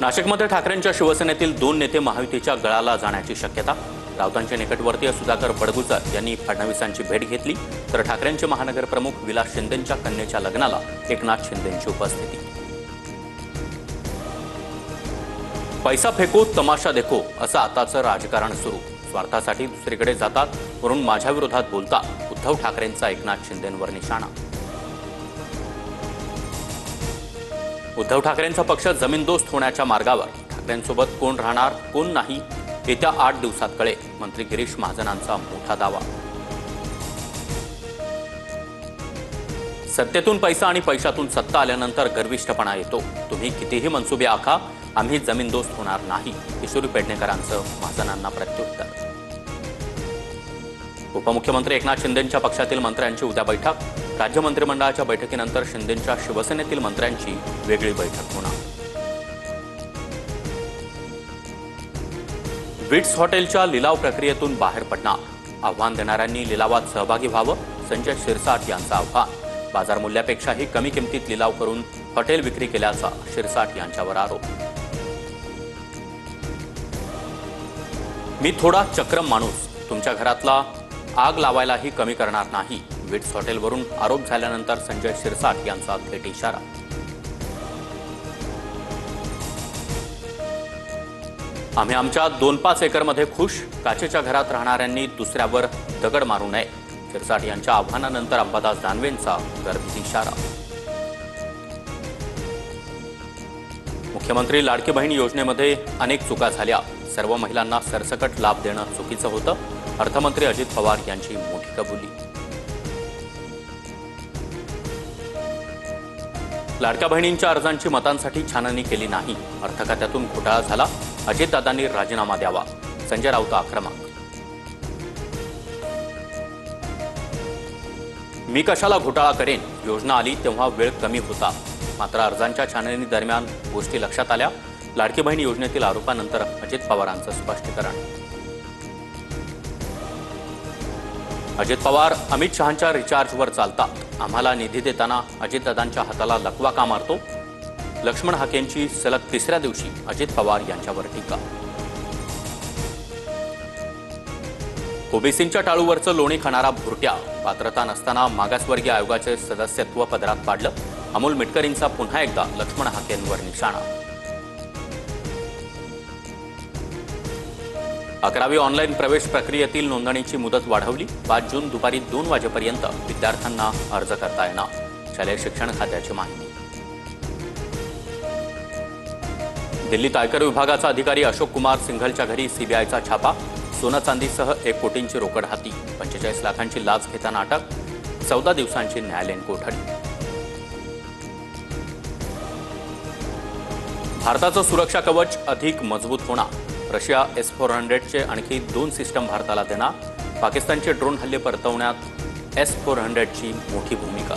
नाशिकमध्ये ठाकरेंच्या शिवसेनेतील 2 नेते महायुतीच्या गळाला जाण्याची शक्यता। राऊतांचे निकटवर्तीय सुधाकर बडगुजर यांनी फडणवीसांची भेट घेतली, तर ठाकरेंचे महानगर प्रमुख विलास शिंदेंच्या कन्येच्या लग्नाला एकनाथ शिंदेंची उपस्थिती। पैसा फेको तमाशा देखो असं आताचं राजकारण सुरू। स्वार्थासाठी दुसरीकडे जातात वरून माझ्या विरोधात बोलतात, उद्धव ठाकरेंचा एकनाथ शिंदेंवर निशाणा। उद्धव ठाकरेंचा पक्ष जमीनदोस्त होण्याच्या मार्गावर। ठाकरेंसोबत कोण राहणार कोण नाही येत्या 8 दिवसात कळेल, मंत्री गिरीश महाजनांचा मोठा दावा। सत्तेतून पैसा आणि पैशातून सत्ता आल्यानंतर गर्विष्ठपणा येतो। तुम्ही कितीही मनसुबे आखा, आम्ही जमीनदोस्त होणार नाही, किशोरी पेडणेकरांचं महाजनांना प्रत्युत्तर। उपमुख्यमंत्री एकनाथ शिंदेंच्या पक्षातील मंत्र्यांची उद्या बैठक। राज्य मंत्रिमंडळाच्या बैठकीनंतर शिंदेंच्या शिवसेनेतील मंत्र्यांची वेगळी बैठक होणार। विट्स हॉटेलच्या लिलाव प्रक्रियेतून बाहेर पडणार। आव्हान देणाऱ्यांनी लिलावात सहभागी व्हावं, संजय शिरसाट यांचं आव्हान। बाजार मूल्यापेक्षाही कमी किमतीत लिलाव करून हॉटेल विक्री केल्याचा शिरसाट यांच्यावर आरोप। मी थोडा चक्रम माणूस, तुमच्या घरातला आग लावायलाही कमी करणार नाही। विट्स हॉटेलवरून आरोप झाल्यानंतर संजय शिरसाट यांचा थेट इशारा। आम्ही आमच्या 2-5 एकरमध्ये खुश, काचेच्या घरात राहणाऱ्यांनी दुसऱ्यावर दगड मारू नये। शिरसाट यांच्या आव्हानानंतर अंबादास दानवेंचा गर्भित इशारा। मुख्यमंत्री लाडकी बहीण योजनेमध्ये अनेक चुका झाल्या, सर्व महिलांना सरसकट लाभ देणं चुकीचं होतं। अर्थमंत्री अजित पवार यांची मोठी कबुली। लाडक्या बहिणींच्या अर्जांची मतांसाठी छाननी केली नाही, अर्थ खात्यातून घोटाळा झाला, अजितदादांनी राजीनामा द्यावा। संजय राऊत आक्रमक। मी कशाला घोटाळा करेन, योजना आली तेव्हा वेळ कमी होता, मात्र अर्जांच्या छाननी दरम्यान गोष्टी लक्षात आल्या। लाडकी बहीण योजनेतील आरोपानंतर अजित पवारांचं स्पष्टीकरण। अजित पवार अमित शहांच्या रिचार्जवर चालतात, आम्हाला निधी देताना अजितदादांच्या हाताला लकवा का मारतो। लक्ष्मण हाकेंची सलग 3ऱ्या दिवशी अजित पवार यांच्यावर टीका। ओबीसींच्या टाळूवरचं लोणी खाणारा भुरट्या, पात्रता नसताना मागासवर्गीय आयोगाचे सदस्यत्व पदरात पाडलं। अमोल मिटकरींचा पुन्हा एकदा लक्ष्मण हाकेंवर निशाणा। 11वी ऑनलाईन प्रवेश प्रक्रियेतील नोंदणीची मुदत वाढवली। 5 जून दुपारी 2 वाजेपर्यंत विद्यार्थ्यांना अर्ज करता येणार, शालेय शिक्षण खात्याची माहिती। दिल्लीत आयकर विभागाचा अधिकारी अशोक कुमार सिंघलच्या घरी सीबीआयचा छापा। सोनं चांदीसह 1 कोटींची रोकड हाती, 45 लाखांची लाच घेताना अटक, 14 दिवसांची न्यायालयीन कोठडी। भारताचं सुरक्षा कवच अधिक मजबूत होणार। रशिया S-400चे आणखी 2 सिस्टम भारताला देणार। पाकिस्तानचे ड्रोन हल्ले परतवण्यात S-400ची मोठी भूमिका।